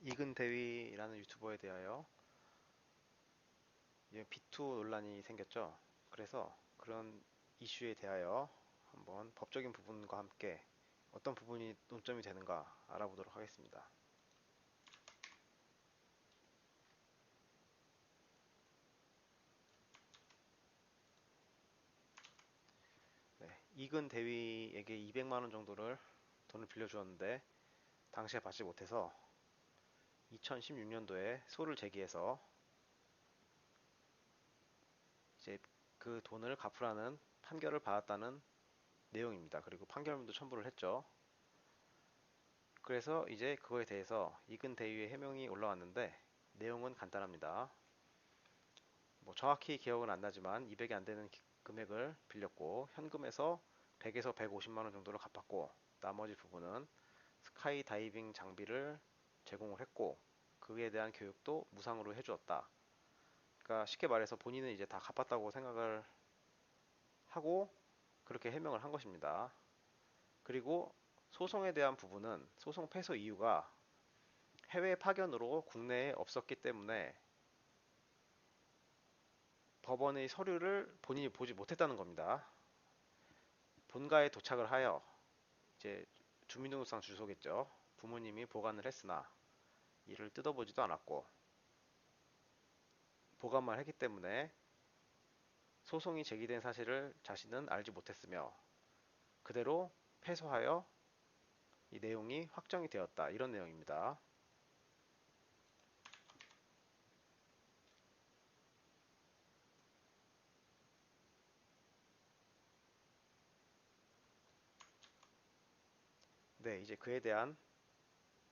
이근대위라는 유튜버에 대하여 비투 논란이 생겼죠. 그래서 그런 이슈에 대하여 한번 법적인 부분과 함께 어떤 부분이 논점이 되는가 알아보도록 하겠습니다. 네, 이근대위에게 200만 원 정도를 돈을 빌려주었는데 당시에 받지 못해서 2016년도에 소를 제기해서 이제 그 돈을 갚으라는 판결을 받았다는 내용입니다. 그리고 판결문도 첨부를 했죠. 그래서 이제 그거에 대해서 이근 대위의 해명이 올라왔는데 내용은 간단합니다. 뭐 정확히 기억은 안 나지만 200이 안 되는 금액을 빌렸고 현금에서 100에서 150만 원 정도를 갚았고 나머지 부분은 스카이 다이빙 장비를 제공을 했고 그에 대한 교육도 무상으로 해주었다. 그러니까 쉽게 말해서 본인은 이제 다 갚았다고 생각을 하고 그렇게 해명을 한 것입니다. 그리고 소송에 대한 부분은 소송 패소 이유가 해외 파견으로 국내에 없었기 때문에 법원의 서류를 본인이 보지 못했다는 겁니다. 본가에 도착을 하여 이제 주민등록상 주소겠죠. 부모님이 보관을 했으나 이를 뜯어보지도 않았고 보관만 했기 때문에 소송이 제기된 사실을 자신은 알지 못했으며 그대로 패소하여 이 내용이 확정이 되었다. 이런 내용입니다. 네, 이제 그에 대한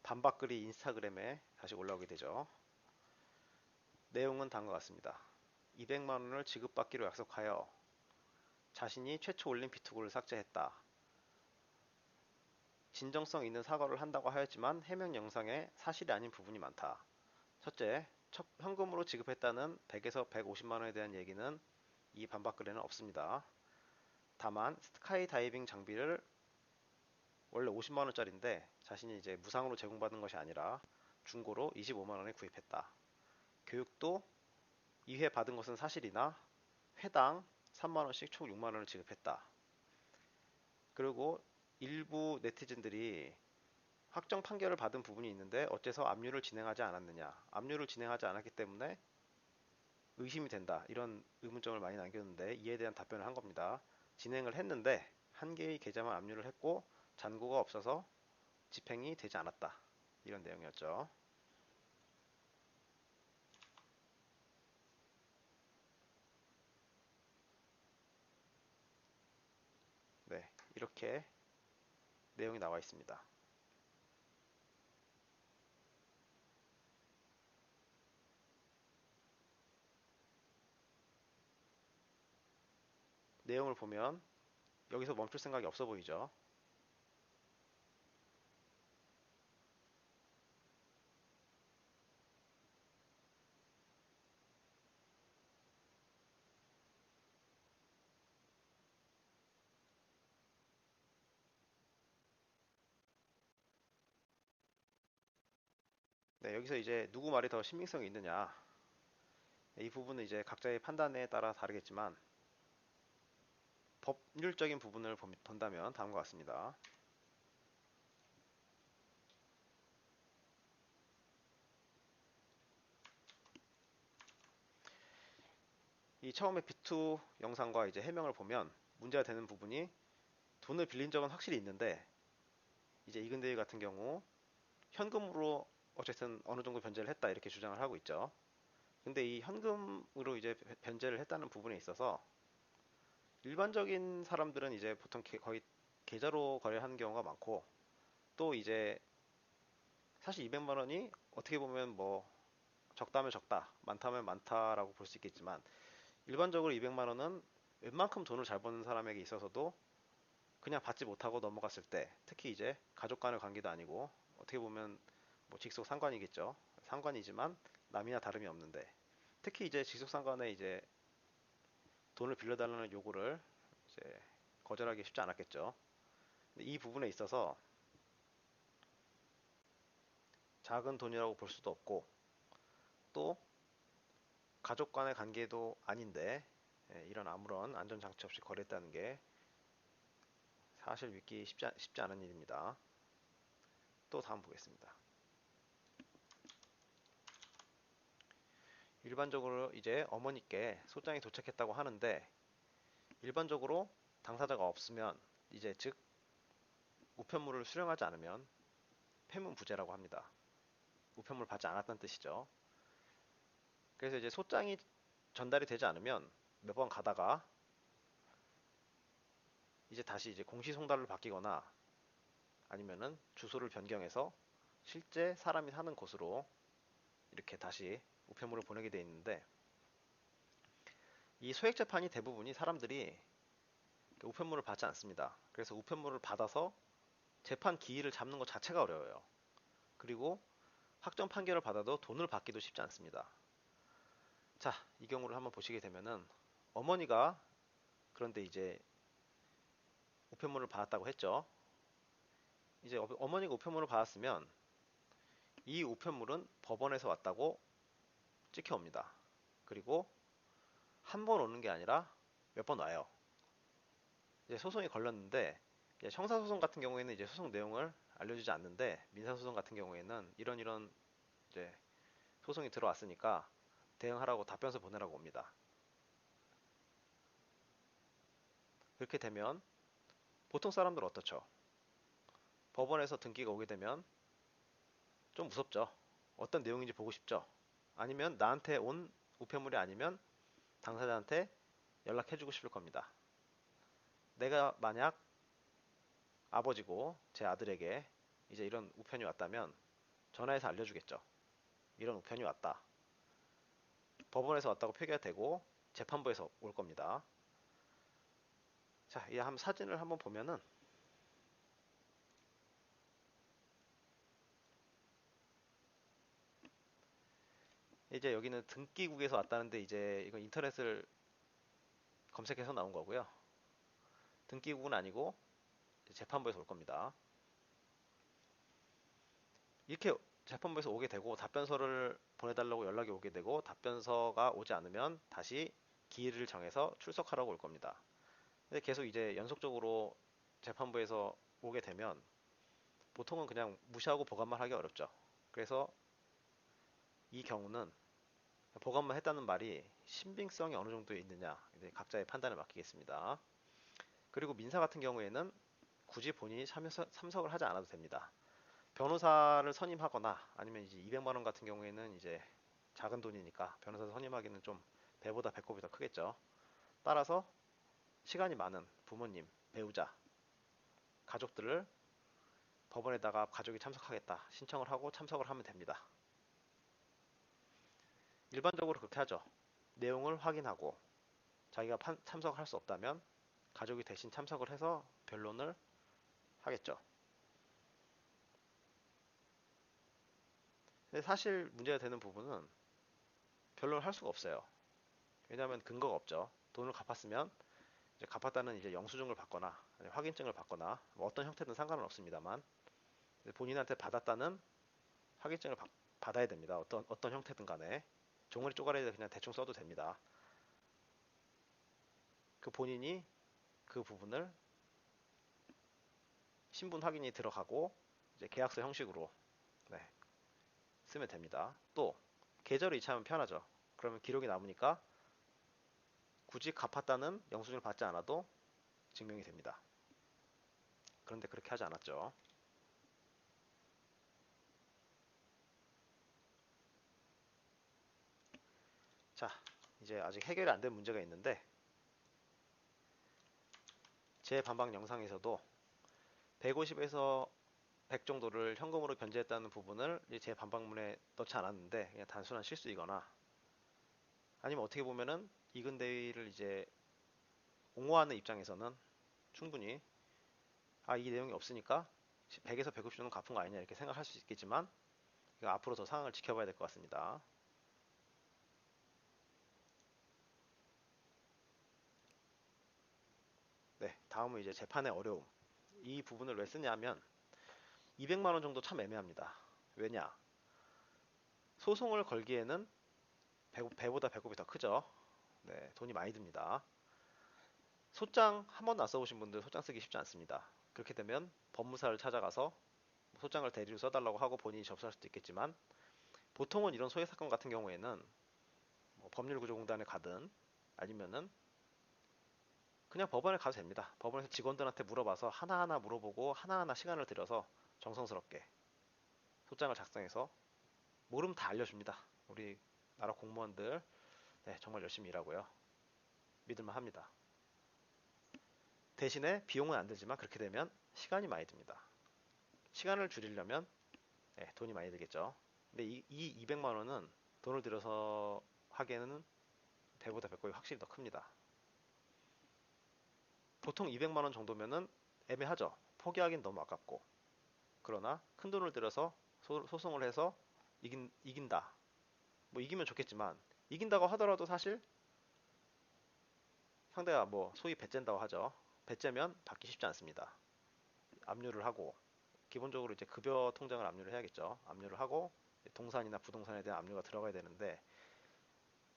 반박글이 인스타그램에 다시 올라오게 되죠. 내용은 다음과 같습니다. 200만 원을 지급받기로 약속하여 자신이 최초 올린 비트코를 삭제했다. 진정성 있는 사과를 한다고 하였지만 해명 영상에 사실이 아닌 부분이 많다. 첫째, 현금으로 지급했다는 100에서 150만 원에 대한 얘기는 이 반박글에는 없습니다. 다만 스카이 다이빙 장비를 원래 50만 원짜리인데 자신이 이제 무상으로 제공받은 것이 아니라 중고로 25만 원에 구입했다. 교육도 2회 받은 것은 사실이나 회당 3만 원씩 총 6만 원을 지급했다. 그리고 일부 네티즌들이 확정 판결을 받은 부분이 있는데 어째서 압류를 진행하지 않았느냐. 압류를 진행하지 않았기 때문에 의심이 된다. 이런 의문점을 많이 남겼는데 이에 대한 답변을 한 겁니다. 진행을 했는데 한 개의 계좌만 압류를 했고 잔고가 없어서 집행이 되지 않았다. 이런 내용이었죠. 네, 이렇게 내용이 나와 있습니다. 내용을 보면 여기서 멈출 생각이 없어 보이죠. 네, 여기서 이제 누구 말이 더 신빙성이 있느냐. 이 부분은 이제 각자의 판단에 따라 다르겠지만 법률적인 부분을 본다면 다음과 같습니다. 이 처음에 비투 영상과 이제 해명을 보면 문제가 되는 부분이 돈을 빌린 적은 확실히 있는데 이제 이근대위 같은 경우 현금으로 어쨌든 어느 정도 변제를 했다 이렇게 주장을 하고 있죠. 근데 이 현금으로 이제 변제를 했다는 부분에 있어서 일반적인 사람들은 이제 보통 거의 계좌로 거래하는 경우가 많고 또 이제 사실 200만 원이 어떻게 보면 뭐 적다면 적다, 많다면 많다라고 볼 수 있겠지만 일반적으로 200만 원은 웬만큼 돈을 잘 버는 사람에게 있어서도 그냥 받지 못하고 넘어갔을 때 특히 이제 가족 간의 관계도 아니고 어떻게 보면 뭐 직속 상관이겠죠. 상관이지만 남이나 다름이 없는데 특히 이제 직속 상관에 이제 돈을 빌려달라는 요구를 이제 거절하기 쉽지 않았겠죠. 이 부분에 있어서 작은 돈이라고 볼 수도 없고 또 가족 간의 관계도 아닌데 이런 아무런 안전장치 없이 거래했다는 게 사실 믿기 쉽지 않은 일입니다. 또 다음 보겠습니다. 일반적으로 이제 어머니께 소장이 도착했다고 하는데 일반적으로 당사자가 없으면 이제 즉 우편물을 수령하지 않으면 폐문부재라고 합니다. 우편물 받지 않았다는 뜻이죠. 그래서 이제 소장이 전달이 되지 않으면 몇 번 가다가 이제 다시 이제 공시 송달로 바뀌거나 아니면은 주소를 변경해서 실제 사람이 사는 곳으로 이렇게 다시 우편물을 보내게 돼 있는데 이 소액 재판이 대부분이 사람들이 우편물을 받지 않습니다. 그래서 우편물을 받아서 재판 기일을 잡는 것 자체가 어려워요. 그리고 확정 판결을 받아도 돈을 받기도 쉽지 않습니다. 자, 이 경우를 한번 보시게 되면은 어머니가 그런데 이제 우편물을 받았다고 했죠. 이제 어머니가 우편물을 받았으면 이 우편물은 법원에서 왔다고 찍혀옵니다. 그리고 한 번 오는 게 아니라 몇 번 와요. 이제 소송이 걸렸는데 형사소송 같은 경우에는 이제 소송 내용을 알려주지 않는데 민사소송 같은 경우에는 이런 이제 소송이 들어왔으니까 대응하라고 답변서 보내라고 옵니다. 그렇게 되면 보통 사람들 어떻죠? 법원에서 등기가 오게 되면 좀 무섭죠. 어떤 내용인지 보고 싶죠. 아니면 나한테 온 우편물이 아니면 당사자한테 연락해주고 싶을 겁니다. 내가 만약 아버지고 제 아들에게 이제 이런 우편이 왔다면 전화해서 알려주겠죠. 이런 우편이 왔다. 법원에서 왔다고 표기가 되고 재판부에서 올 겁니다. 자, 이 사진을 한번 보면은 이제 여기는 등기국에서 왔다는데 이제 이건 인터넷을 검색해서 나온 거고요. 등기국은 아니고 재판부에서 올 겁니다. 이렇게 재판부에서 오게 되고 답변서를 보내달라고 연락이 오게 되고 답변서가 오지 않으면 다시 기일을 정해서 출석하라고 올 겁니다. 근데 계속 이제 연속적으로 재판부에서 오게 되면 보통은 그냥 무시하고 보관만 하기 어렵죠. 그래서 이 경우는 보관만 했다는 말이 신빙성이 어느 정도에 있느냐 이제 각자의 판단을 맡기겠습니다. 그리고 민사 같은 경우에는 굳이 본인이 참석을 하지 않아도 됩니다. 변호사를 선임하거나 아니면 이제 200만 원 같은 경우에는 이제 작은 돈이니까 변호사 선임하기는 좀 배보다 배꼽이 더 크겠죠. 따라서 시간이 많은 부모님, 배우자, 가족들을 법원에다가 가족이 참석하겠다 신청을 하고 참석을 하면 됩니다. 일반적으로 그렇게 하죠. 내용을 확인하고 자기가 참석할 수 없다면 가족이 대신 참석을 해서 변론을 하겠죠. 근데 사실 문제가 되는 부분은 변론을 할 수가 없어요. 왜냐하면 근거가 없죠. 돈을 갚았으면 이제 갚았다는 이제 영수증을 받거나 확인증을 받거나 뭐 어떤 형태든 상관은 없습니다만 본인한테 받았다는 확인증을 받아야 됩니다. 어떤 형태든 간에 종아리 쪼가리에 그냥 대충 써도 됩니다. 그 본인이 그 부분을 신분 확인이 들어가고 이제 계약서 형식으로 네, 쓰면 됩니다. 또 계좌를 이체하면 편하죠. 그러면 기록이 남으니까 굳이 갚았다는 영수증을 받지 않아도 증명이 됩니다. 그런데 그렇게 하지 않았죠. 자, 이제 아직 해결이 안 된 문제가 있는데 제 반박 영상에서도 150에서 100 정도를 현금으로 변제했다는 부분을 제 반박문에 넣지 않았는데 그냥 단순한 실수이거나 아니면 어떻게 보면은 이근대위를 이제 옹호하는 입장에서는 충분히 이 내용이 없으니까 100에서 150 정도 갚은 거 아니냐 이렇게 생각할 수 있겠지만 앞으로 더 상황을 지켜봐야 될 것 같습니다. 네, 다음은 이제 재판의 어려움. 이 부분을 왜 쓰냐면 200만 원 정도 참 애매합니다. 왜냐? 소송을 걸기에는 배보다 배꼽이 더 크죠. 네, 돈이 많이 듭니다. 소장 한 번도 안 써보신 분들 소장 쓰기 쉽지 않습니다. 그렇게 되면 법무사를 찾아가서 소장을 대리로 써달라고 하고 본인이 접수할 수도 있겠지만 보통은 이런 소액 사건 같은 경우에는 뭐 법률구조공단에 가든 아니면은 그냥 법원에 가도 됩니다. 법원에서 직원들한테 물어봐서 하나하나 물어보고 하나하나 시간을 들여서 정성스럽게 소장을 작성해서 모르면 다 알려줍니다. 우리 나라 공무원들 네, 정말 열심히 일하고요. 믿을만 합니다. 대신에 비용은 안 들지만 그렇게 되면 시간이 많이 듭니다. 시간을 줄이려면 네, 돈이 많이 들겠죠. 근데 이 200만 원은 돈을 들여서 하기에는 배보다 배꼽이 확실히 더 큽니다. 보통 200만 원 정도면은 애매하죠. 포기하긴 너무 아깝고. 그러나 큰 돈을 들여서 소송을 해서 이긴다. 뭐 이기면 좋겠지만 이긴다고 하더라도 사실 상대가 뭐 소위 배째다고 하죠. 배째면 받기 쉽지 않습니다. 압류를 하고 기본적으로 이제 급여 통장을 압류를 해야겠죠. 압류를 하고 동산이나 부동산에 대한 압류가 들어가야 되는데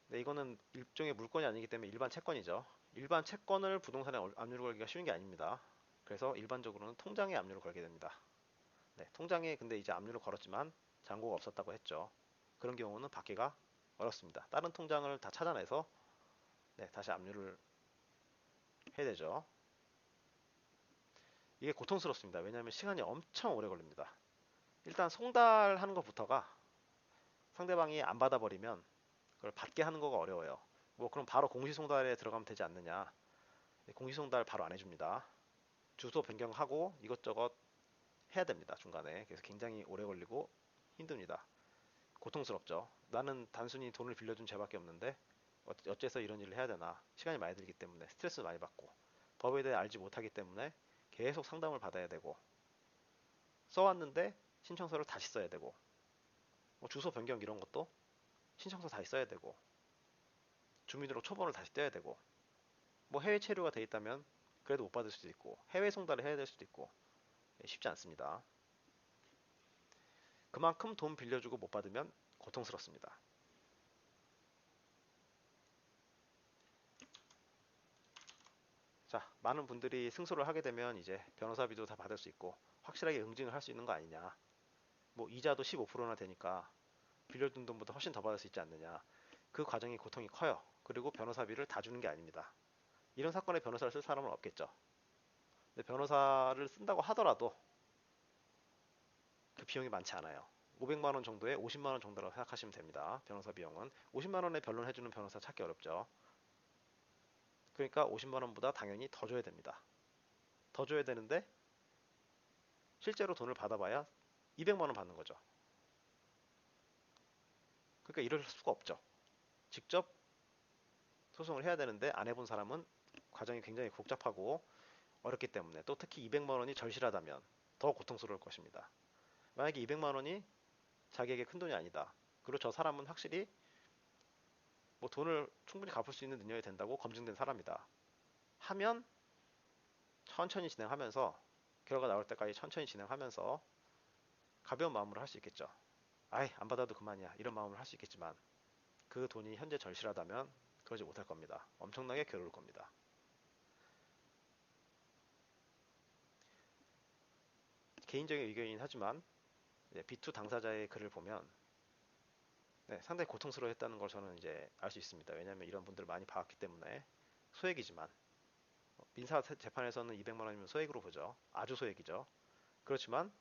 근데 이거는 일종의 물건이 아니기 때문에 일반 채권이죠. 일반 채권을 부동산에 압류를 걸기가 쉬운 게 아닙니다. 그래서 일반적으로는 통장에 압류를 걸게 됩니다. 네, 통장에 근데 이제 압류를 걸었지만 잔고가 없었다고 했죠. 그런 경우는 받기가 어렵습니다. 다른 통장을 다 찾아내서 네, 다시 압류를 해야 되죠. 이게 고통스럽습니다. 왜냐하면 시간이 엄청 오래 걸립니다. 일단 송달하는 것부터가 상대방이 안 받아버리면 그걸 받게 하는 거가 어려워요. 뭐 그럼 바로 공시송달에 들어가면 되지 않느냐. 공시송달 바로 안 해줍니다. 주소 변경하고 이것저것 해야 됩니다. 중간에. 그래서 굉장히 오래 걸리고 힘듭니다. 고통스럽죠. 나는 단순히 돈을 빌려준 죄밖에 없는데 어째서 이런 일을 해야 되나. 시간이 많이 들기 때문에 스트레스 많이 받고 법에 대해 알지 못하기 때문에 계속 상담을 받아야 되고 써왔는데 신청서를 다시 써야 되고 뭐 주소 변경 이런 것도 신청서 다시 써야 되고 주민등록 초본을 다시 떼야 되고 뭐 해외 체류가 돼 있다면 그래도 못 받을 수도 있고 해외 송달을 해야 될 수도 있고 쉽지 않습니다. 그만큼 돈 빌려주고 못 받으면 고통스럽습니다. 자, 많은 분들이 승소를 하게 되면 이제 변호사비도 다 받을 수 있고 확실하게 응징을 할 수 있는 거 아니냐. 뭐 이자도 15%나 되니까 빌려준 돈보다 훨씬 더 받을 수 있지 않느냐. 그 과정이 고통이 커요. 그리고 변호사비를 다 주는 게 아닙니다. 이런 사건에 변호사를 쓸 사람은 없겠죠. 근데 변호사를 쓴다고 하더라도 그 비용이 많지 않아요. 500만 원 정도에 50만 원 정도라고 생각하시면 됩니다. 변호사 비용은 50만 원에 변론해주는 변호사 찾기 어렵죠. 그러니까 50만 원보다 당연히 더 줘야 됩니다. 더 줘야 되는데 실제로 돈을 받아봐야 200만 원 받는 거죠. 그러니까 이럴 수가 없죠. 직접 소송을 해야 되는데 안 해본 사람은 과정이 굉장히 복잡하고 어렵기 때문에 또 특히 200만 원이 절실하다면 더 고통스러울 것입니다. 만약에 200만 원이 자기에게 큰 돈이 아니다. 그리고 저 사람은 확실히 뭐 돈을 충분히 갚을 수 있는 능력이 된다고 검증된 사람이다. 하면 천천히 진행하면서 결과 나올 때까지 천천히 진행하면서 가벼운 마음으로 할 수 있겠죠. 아이, 안 받아도 그만이야. 이런 마음을 할 수 있겠지만 그 돈이 현재 절실하다면 그러지 못할 겁니다. 엄청나게 괴로울 겁니다. 개인적인 의견이긴 하지만 B2 당사자의 글을 보면 네, 상당히 고통스러워했다는 걸 저는 이제 알 수 있습니다. 왜냐하면 이런 분들을 많이 봐왔기 때문에 소액이지만 민사 재판에서는 200만 원이면 소액으로 보죠. 아주 소액이죠. 그렇지만